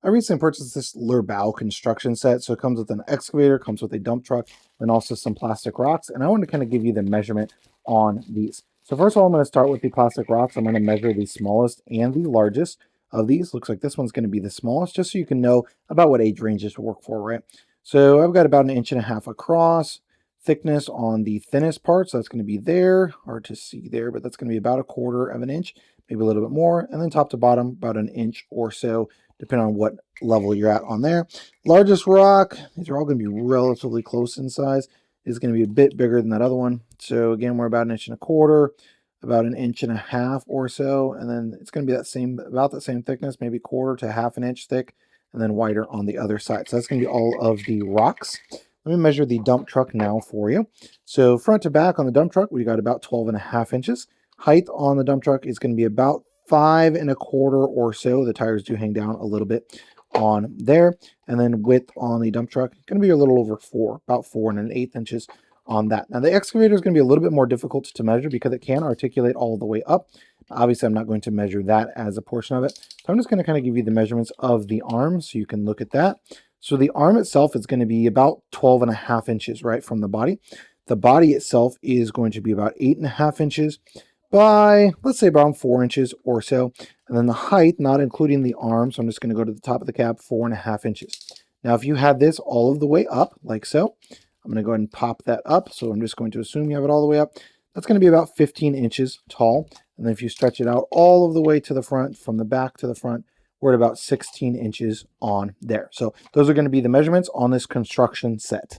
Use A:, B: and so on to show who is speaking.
A: I recently purchased this LerBao construction set. So it comes with an excavator, comes with a dump truck, and also some plastic rocks. And I want to kind of give you the measurement on these. So first of all, I'm going to start with the plastic rocks. I'm going to measure the smallest and the largest of these. Looks like this one's going to be the smallest, just so you can know about what age ranges to work for, right? So I've got about 1.5 inches across. Thickness on the thinnest part, so that's going to be there. Hard to see there, but that's going to be about 1/4 inch, maybe a little bit more. And then top to bottom, about 1 inch or so, depending on what level you're at on there. Largest rock, these are all going to be relatively close in size, is going to be a bit bigger than that other one. So again, we're about 1.25 inches, about 1.5 inches or so. And then it's going to be about that same thickness, maybe 1/4 to 1/2 inch thick, and then wider on the other side. So that's going to be all of the rocks. Let me measure the dump truck now for you. So front to back on the dump truck, we got about 12.5 inches. Height on the dump truck is going to be about 5.25 or so. The tires do hang down a little bit on there. And then width on the dump truck, going to be a little over 4, about 4.125 inches on that. Now the excavator is going to be a little bit more difficult to measure because it can articulate all the way up. Obviously, I'm not going to measure that as a portion of it. So I'm just going to kind of give you the measurements of the arm so you can look at that. So the arm itself is going to be about 12.5 inches, right, from the body. The body itself is going to be about 8.5 inches by, let's say, around 4 inches or so. And then the height, not including the arm, so I'm just going to go to the top of the cab, 4.5 inches. Now, if you had this all of the way up, like so, I'm going to go ahead and pop that up. So I'm just going to assume you have it all the way up. That's going to be about 15 inches tall. And then if you stretch it out all of the way to the front, from the back to the front, we're at about 16 inches on there. So those are going to be the measurements on this construction set.